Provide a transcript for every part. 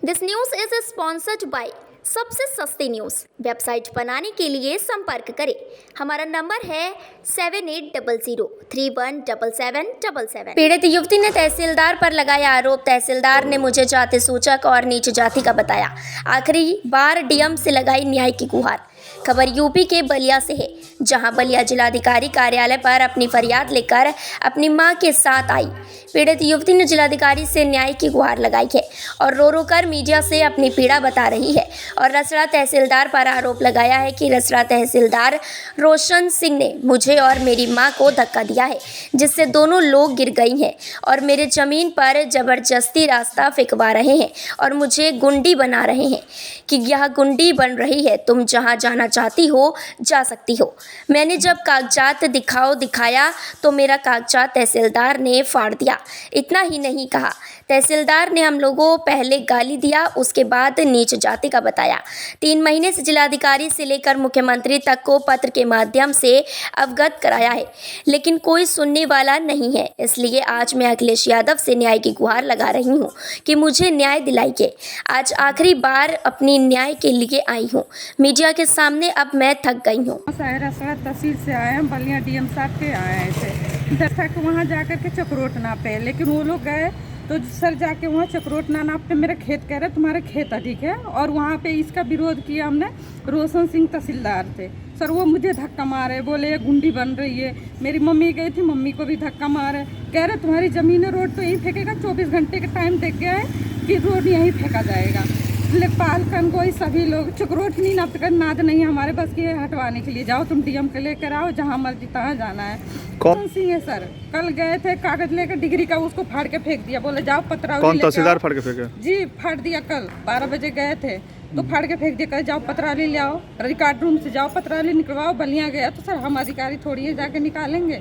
This news is sponsored by सबसे सस्ती news. Website बनाने के लिए संपर्क करें। हमारा नंबर है 7800317777। पीड़ित युवती ने तहसीलदार पर लगाया आरोप। तहसीलदार ने मुझे जाति सूचक और नीच जाति का बताया। आखिरी बार डीएम से लगाई न्याय की गुहार। खबर यूपी के बलिया से है, जहां बलिया जिलाधिकारी कार्यालय पर अपनी फरियाद लेकर अपनी मां के साथ आई पीड़ित युवती ने जिलाधिकारी से न्याय की गुहार लगाई है और रो रो कर मीडिया से अपनी पीड़ा बता रही है और रसड़ा तहसीलदार पर आरोप लगाया है कि रसड़ा तहसीलदार रोशन सिंह ने मुझे और मेरी मां को धक्का दिया है, जिससे दोनों लोग गिर गई हैं और मेरे ज़मीन पर ज़बरदस्ती रास्ता फेंकवा रहे हैं और मुझे गुंडी बना रहे हैं कि यह गुंडी बन रही है, तुम जहां जाना चाहती हो जा सकती हो। मैंने जब कागजात दिखाया तो मेरा कागजात तहसीलदार ने फाड़ दिया। इतना ही नहीं कहा, तहसीलदार ने हम लोगों पहले गाली दिया, उसके बाद नीच जाति का बताया। 3 महीने से जिलाधिकारी से लेकर मुख्यमंत्री तक को पत्र के माध्यम से अवगत कराया है, लेकिन कोई सुनने वाला नहीं है। इसलिए आज मैं अखिलेश यादव से न्याय की गुहार लगा रही हूँ कि मुझे न्याय दिलाइए। आज आखिरी बार अपनी न्याय के लिए आई हूँ मीडिया के सामने, अब मैं थक गई हूँ। रसड़ा तहसील से आए हैं, बलिया डीएम साहब के आए थे दस्तक वहाँ जाकर के चक्रोट नापे, लेकिन वो लोग गए तो सर जाके वहाँ चक्रोट ना नाप के मेरा खेत कह रहे तुम्हारा खेत अधिक है, और वहाँ पे इसका विरोध किया हमने। रोशन सिंह तहसीलदार थे सर, वो मुझे धक्का मारे, बोले ये गुंडी बन रही है। मेरी मम्मी गई थी, मम्मी को भी धक्का मारे, कह रहे तुम्हारी ज़मीन है, रोड तो यहीं फेंकेगा। 24 घंटे का टाइम देख गया है कि रोड यहीं फेंका जाएगा। लेखपाल कनगोई सभी लोग चक्रोट नहीं नाद नहीं हमारे बस की हटवाने के लिए। जाओ तुम डीएम के लेकर आओ, जहाँ मर्जी तहाँ जाना है। कौन सिंह है सर, कल गए थे कागज लेकर डिग्री का, उसको फाड़ के फेंक दिया, बोले जाओ पतरावली। कौन तहसीलदार फाड़ के फेंका? जी फाड़ दिया, कल 12 बजे गए थे तो फाड़ के फेंक दिया। कल जाओ पतरावली ले आओ, रिकॉर्ड रूम से जाओ पतरावली निकलवाओ। बलिया गया तो सर हम अधिकारी थोड़ी है जाके निकालेंगे।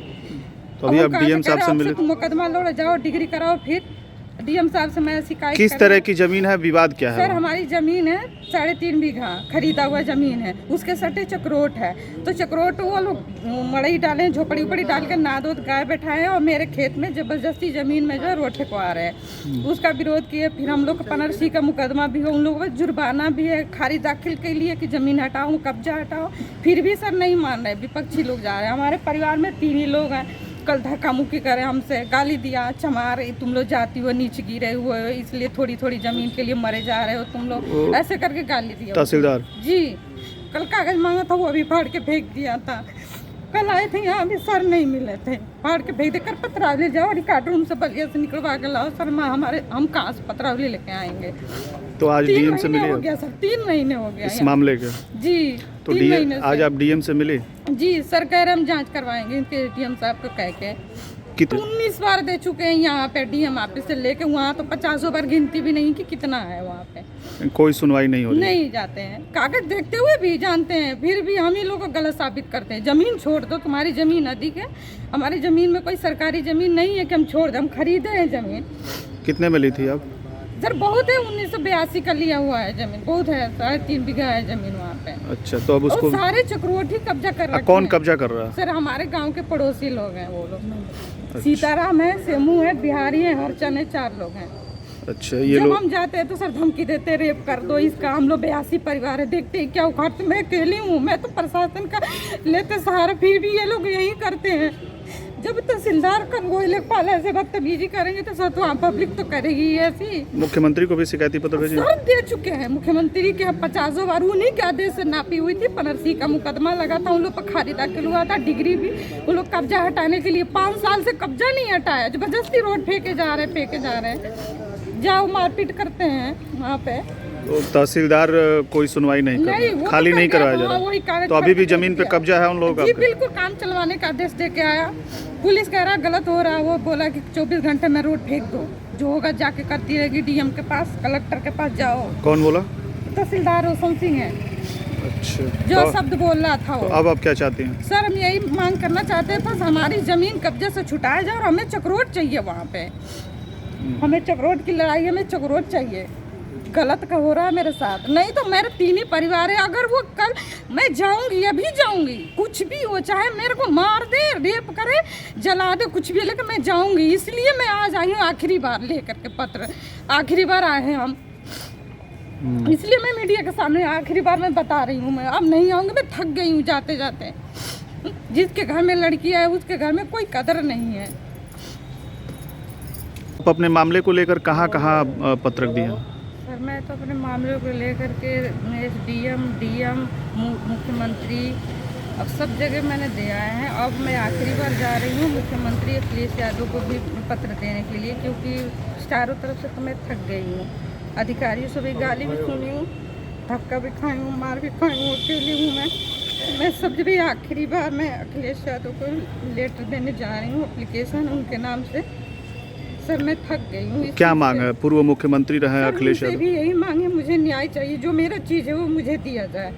तो अभी आप डीएम साहब से मिले? मुकदमा लड़ो, जाओ डिग्री कराओ। फिर डीएम साहब से मैं शिकायत। किस तरह की जमीन है, विवाद क्या है? सर हमारी जमीन है 3.5 बीघा खरीदा हुआ जमीन है, उसके सटे चक्रोट है। तो चक्रोट वो लोग मड़ई डाले, झोपड़ी उपड़ी डाल कर नादोद गाय बैठाए और मेरे खेत में जबरदस्ती जमीन में जो है रोड फेंकवा रहे हैं। उसका विरोध किए। फिर हम लोग पनरसी का मुकदमा भी हो, उन लोगों पर जुर्माना भी है खारिज दाखिल के लिए कि जमीन हटाओ, कब्जा हटाओ। फिर भी सर नहीं मान रहे, विपक्षी लोग जा रहे हैं। हमारे परिवार में 3 ही लोग हैं। कल धक्का मुक्की करे, हमसे गाली दिया, चमार तुम लोग जाती हो, नीचे गिरे हुए हो, इसलिए थोड़ी थोड़ी जमीन के लिए मरे जा रहे हो तुम लोग, ऐसे करके गाली दिया तहसीलदार। जी कल कागज मांगा था, वो अभी फाड़ के फेंक दिया था। कल आए थे यहाँ भी सर नहीं मिले थे, फाड़ के फेंक दे कर पतरावली जाओ, रिकॉर्ड रूम से बलिया से निकलवा के लाओ। सर हम कहाँ से पतरावली लेके आएंगे? तो आज डीएम से मिले? हो गया सर, 3 महीने हो गया इस मामले के। जी तो आज आप डीएम से मिले? जी सर कह रहे हम जांच करवाएंगे इनके डीएम साहब को कह के। 19 बार दे चुके हैं यहाँ पे डीएम ऑफिस से लेके वहाँ, तो 50 बार गिनती भी नहीं कि कितना है वहाँ पे। कोई सुनवाई नहीं हो रही? नहीं जाते हैं, कागज देखते हुए भी जानते हैं, फिर भी हम ही लोग को गलत साबित करते हैं। जमीन छोड़ दो, तुम्हारी जमीन अधिक है, हमारी जमीन में कोई सरकारी जमीन नहीं है कि हम छोड़ दें, हम खरीदे हैं जमीन। कितने में ली थी आप? सर बहुत है, 1982 का लिया हुआ है जमीन, बहुत है, 3.5 बीघा है जमीन वहाँ पे। अच्छा, तो अब उसको सारे चक्रोट ही कब्जा कर रहे हैं। कौन कब्जा कर रहा है? सर हमारे गांव के पड़ोसी लोग हैं वो लोग। सीताराम है, सेमू है, बिहारी है, हरचंद है, 4 लोग हैं। अच्छा, ये जब लोग हम जाते हैं तो सर धमकी देते, रेप कर दो इसका। हम लोग 82 परिवार है, देखते हैं क्या उखाड़ते। मैं अकेली हूँ, मैं तो प्रशासन का लेते सहारा, फिर भी ये लोग यही करते हैं। जब तहसीलदार कनगोई लेखपाल ऐसे बदतमीजी करेंगे तो सर तो पब्लिक तो करेगी ऐसी। मुख्यमंत्री को भी शिकायती पत्र भेजे? सर दे चुके हैं मुख्यमंत्री के 50 बार। उन्हीं के आदेश से नापी हुई थी, पनरसी का मुकदमा लगा था, उन लोग पर खारिज दाखिल हुआ था। डिग्री भी वो लोग कब्जा हटाने के लिए 5 साल से कब्जा नहीं हटाया, जबरदस्ती रोड फेंके जा रहे हैं। जाओ मारपीट करते हैं वहाँ पे। तो तहसीलदार कोई सुनवाई नहीं कर रहा, खाली नहीं करवाया जा रहा, तो अभी भी जमीन पे कब्जा है उन लोगों का? जी बिल्कुल, काम चलवाने का आदेश दे के आया। पुलिस कह रहा गलत हो रहा है, वो बोला कि 24 घंटे में रोड फेंक दो, जो होगा जाके करती रहेगी। डीएम के पास, कलेक्टर के पास जाओ। कौन बोला? तहसीलदार रोशन सिंह है। अच्छा, जो शब्द बोल रहा था वो। अब आप क्या चाहते हैं? सर हम यही मांग करना चाहते हैं, बस हमारी जमीन कब्जे से छुटाया जाए और हमें चक्रोट चाहिए वहाँ पे। हमें चक्रोट की लड़ाई, हमें चक्रोट चाहिए। गलत का हो रहा है मेरे साथ, नहीं तो मेरे 3 ही परिवार है। अगर वो कल मैं जाऊंगी, अभी जाऊंगी, कुछ भी हो, चाहे मेरे को मार दे, रेप करे, जला दे, कुछ भी, लेकिन मैं जाऊंगी। इसलिए मैं आज आई हूँ आखिरी बार लेकर के पत्र, आखिरी बार आए हैं हम। इसलिए मैं मीडिया के सामने आखिरी बार मैं बता रही हूँ, मैं अब नहीं आऊँगी, मैं थक गई हूँ जाते जाते। जिसके घर में लड़की है उसके घर में कोई कदर नहीं है। आप अपने मामले को लेकर कहाँ कहाँ पत्रक दिए? सर मैं तो अपने मामले को लेकर के एसडीएम, डीएम, मुख्यमंत्री, अब सब जगह मैंने दिया है। अब मैं आखिरी बार जा रही हूँ मुख्यमंत्री अखिलेश यादव को भी पत्र देने के लिए, क्योंकि चारों तरफ से तो मैं थक गई हूँ। अधिकारियों से भी गाली भी सुनी हूँ, धक्का भी खाई हूँ, मार भी खाई हूँ, अकेली हूँ मैं सब जगह आखिरी बार मैं अखिलेश यादव को लेटर देने जा रही हूँ, एप्लीकेशन उनके नाम से। सर मैं थक गई हूँ। क्या मांग है? पूर्व मुख्यमंत्री रहे अखिलेश यादव, भी यही मांग है, मुझे न्याय चाहिए, जो मेरा चीज़ है वो मुझे दिया जाए।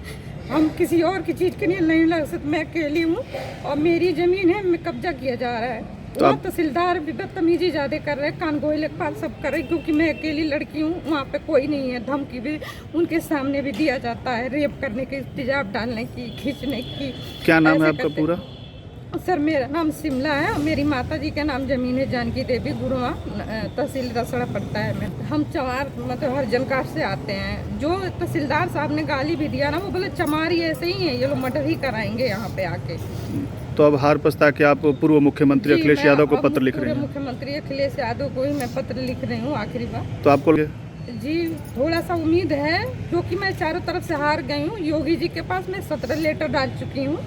हम किसी और की चीज़ के लिए नहीं लग सकते। मैं अकेली हूँ और मेरी ज़मीन है, मैं कब्जा किया जा रहा है। वहाँ तहसीलदार भी बदतमीजी ज़्यादा कर रहे हैं, कानगोई लेखपाल सब कर रहे हैं, क्योंकि मैं अकेली लड़की हूँ। वहाँ पे कोई नहीं है। धमकी भी उनके सामने भी दिया जाता है, रेप करने की, तेजाब डालने की, खींचने की। क्या नाम है आपका पूरा? सर मेरा नाम शिमला है और मेरी माता जी का नाम जमीन है जानकी देवी, गुरुआ, तहसील रसड़ा पड़ता है। मैं हम चमार मतलब हर जनकाट से आते हैं। जो तहसीलदार साहब ने गाली भी दिया ना, वो बोले चमारी ऐसे ही है, ये लोग मर्डर ही कराएंगे यहाँ पे आके। तो अब हार पछता के आप पूर्व मुख्यमंत्री अखिलेश यादव को पत्र लिख रहे हैं? मुख्यमंत्री अखिलेश यादव को ही मैं पत्र लिख रही हूँ आखिरी बार। तो आपको जी थोड़ा सा उम्मीद है, क्योंकि मैं चारों तरफ से हार गई हूँ। योगी जी के पास मैं 17 लेटर डाल चुकी हूँ,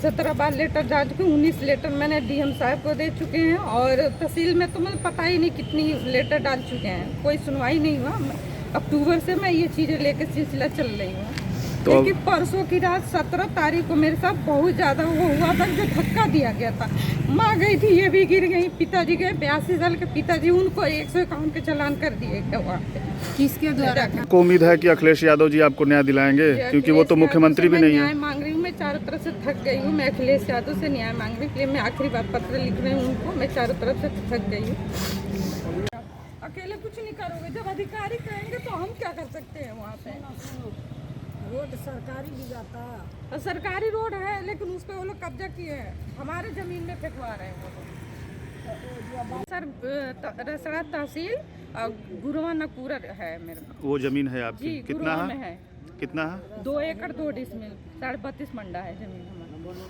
17 बार लेटर डाल चुकी हूँ। 19 लेटर मैंने डीएम साहब को दे चुके हैं और तहसील में तो मुझे पता ही नहीं कितनी लेटर डाल चुके हैं, कोई सुनवाई नहीं हुआ। अक्टूबर से मैं ये चीज़ें लेकर सिलसिला चल रही हूँ। तो लेकिन परसों की रात 17 तारीख को मेरे साथ बहुत ज़्यादा वो हुआ था, जो धक्का दिया गया था। माँ गई थी, ये भी गिर गई, पिताजी गए, 82 साल के पिताजी, उनको 151 के चालान कर दिए गए वहाँ पे। किसके द्वारा? को उम्मीद है कि अखिलेश यादव जी आपको न्याय दिलाएंगे, क्योंकि वो तो मुख्यमंत्री भी नहीं है। न्याय मांग रही हूँ, मैं चारों तरफ से थक गई हूँ। मैं अखिलेश यादव से न्याय मांगने के लिए मैं आखिरी बार पत्र लिख रही हूँ उनको। मैं चारों तरफ से थक गई हूँ। अकेले कुछ नहीं करोगे, जब अधिकारी कहेंगे तो हम क्या कर सकते हैं वहाँ पे? रोड सरकारी भी जाता है, सरकारी रोड है, लेकिन उस पर वो लोग कब्जा किए हैं, हमारे जमीन में फेंकवा रहे हैं वो लोग। सर रसड़ा तहसील और गुरुआ नकूरा है मेरा। वो जमीन है आपकी? जी, कितना है? कितना है? 2 एकड़ 2 डिसमिल, 32.5 मंडा है जमीन हमारी।